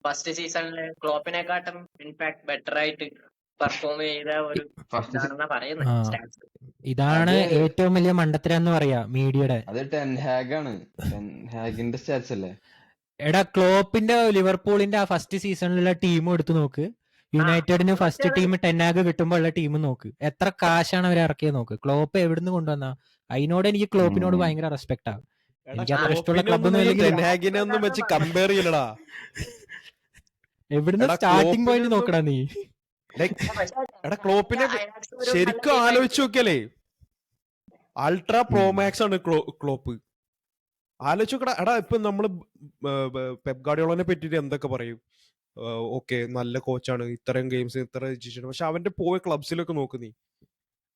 First സീസണില് ക്ലോപ്പിനെക്കാട്ടും in fact better ആയിട്ട് perform ചെയ്ത ഒരു ഫസ്റ്റ് ഇതാണെന്നാ പറയുന്നത് ആ സ്റ്റാറ്റ്സ്. ഇതാണ് അത് ഏറ്റവും വലിയ മണ്ടത്തരം എന്ന് പറയാ മീഡിയയുടെ. അത് ടെൻഹാഗാണ്. ടെൻഹാഗിന്റെ സ്റ്റാറ്റ്സ് അല്ലേ? എടാ ക്ലോപ്പിന്റെ ലിവർപൂളിന്റെ ആ ഫസ്റ്റ് സീസണിലുള്ള ടീമും എടുത്തു നോക്ക്, യുണൈറ്റഡിന് ഫസ്റ്റ് ടീം ടെന്നാഗ് കിട്ടുമ്പോൾ ഉള്ള ടീം നോക്ക്, എത്ര കാശാണ് അവർ ഇറക്കിയത് നോക്ക്. ക്ലോപ്പ് എവിടുന്ന് കൊണ്ടുവന്ന? അതിനോട് എനിക്ക് ക്ലോപ്പിനോട് ഉം. ഭയങ്കര റെസ്പെക്ട് ആണ്. എടാ എനിക്ക് അത്ര ഇഷ്ടമുള്ള ക്ലോപ്പിനെ ഒന്നും ക്ലബ്ബൊന്നും നീ ഇല്ലെങ്കിൽ ടെൻഹാഗിനെ ഒന്നും വെച്ച് കമ്പയർ ചെയ്യലടാ. എവിടുന്ന് എടാ സ്റ്റാർട്ടിംഗ് ക്ലോപ്പിനെ പോയിന്റ് ഒന്നും നോക്കടാ നീ. എടാ ക്ലോപ്പിനെ ശരിക്കും ആലോചിച്ച് നോക്കിയല്ലേ, അൾട്രാ പ്രോമാക്സ് ആണ് ക്ലോപ്പ്. ആലോചിച്ച് നോക്കടാ. എടാ ഇപ്പൊ നമ്മള് പെപ് ഗാർഡിയോളനെ പറ്റിട്ട് എന്തൊക്കെ പറയും, ഓക്കെ നല്ല കോച്ചാണ്, ഇത്രയും ഗെയിംസ് ഇത്ര ജയിച്ചിട്ടുണ്ട്, പക്ഷെ അവന്റെ പോയ ക്ലബ്സിലൊക്കെ നോക്ക് നീ,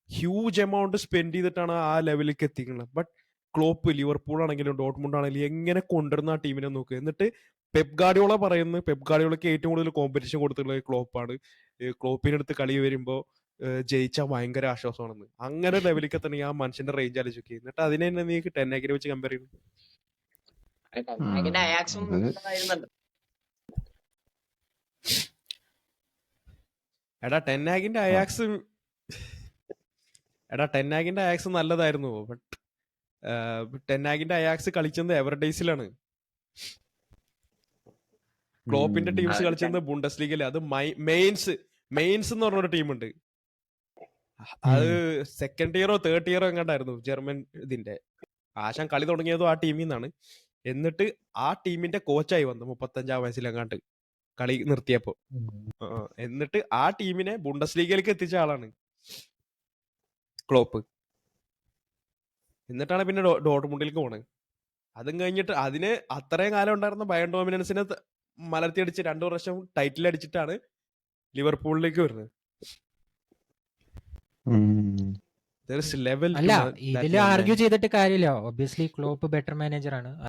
ഹ്യൂജ് എമൗണ്ട് സ്പെൻഡ് ചെയ്തിട്ടാണ് ആ ലെവലിലേക്ക് എത്തിക്കുന്നത്. ബട്ട് ക്ലോപ്പ് ലിവർപൂൾ ആണെങ്കിലും ഡോട്ട്മുണ്ട് ആണെങ്കിലും എങ്ങനെ കൊണ്ടുവരുന്ന ആ ടീമിനെ നോക്ക്. എന്നിട്ട് പെപ് ഗാർഡിയോള പറയുന്നത്, പെപ് ഗാർഡിയോളക്ക് ഏറ്റവും കൂടുതൽ കോമ്പറ്റീഷൻ കൊടുത്തിട്ടുള്ളത് ക്ലോപ്പാണ്, ക്ലോപ്പിനടുത്ത് കളി വരുമ്പോ ജയിച്ചാൽ ഭയങ്കര ആശ്വാസമാണെന്ന്. അങ്ങനെ ലെവലിലേക്ക് തന്നെ ആ മനുഷ്യന്റെ റേഞ്ച് ആലോചിക്കുക. എന്നിട്ട് അതിനെ തന്നെ നീ ടെന്നാഗിനെ വെച്ച് കമ്പയർ ചെയ്യുന്നു. അയാക്സും അത് നല്ലതായിരുന്നല്ലോ. എടാ ടെന്നാഗിന്റെ അയാക്സ് നല്ലതായിരുന്നു. ബട്ട് ടെന്നാഗിന്റെ അയാക്സ് കളിച്ചത് എവർഡേസിലാണ്. ക്ലോപ്പിന്റെ ടീംസ് കളിച്ചത് ബുണ്ടസ് ലീഗില്. അത് മെയിൻസ് എന്ന് പറഞ്ഞൊരു ടീമുണ്ട്, അത് സെക്കൻഡ് ഇയറോ തേർഡ് ഇയറോ എങ്ങാണ്ടായിരുന്നു ജർമ്മൻ ഇതിന്റെ. ആശാൻ കളി തുടങ്ങിയതോ ആ ടീമിൽ നിന്നാണ്. എന്നിട്ട് ആ ടീമിന്റെ കോച്ചായി വന്നു 35-ാം വയസ്സിലെങ്ങാണ്ട് കളി നിർത്തിയപ്പോ. എന്നിട്ട് ആ ടീമിനെ ബുണ്ടസ് ലീഗയിലേക്ക് എത്തിച്ച ആളാണ് ക്ലോപ്പ്. എന്നിട്ടാണ് പിന്നെ ഡോട്ട്മുണ്ടിലേക്ക് പോണത്. അതും കഴിഞ്ഞിട്ട് അതിന് അത്രയും കാലം ഉണ്ടായിരുന്ന ബയൺ ഡോമിനൻസിനെ മലർത്തിയടിച്ച് 2 വർഷം ടൈറ്റിൽ അടിച്ചിട്ടാണ് ലിവർപൂളിലേക്ക് വരുന്നത്. അല്ല ഇതിൽ ആർഗ്യൂ ചെയ്തിട്ട് കാര്യമില്ല. ഒബ്വിയസ്ലി ക്ലോപ്പ് ബെറ്റർ മാനേജർ ആണ്.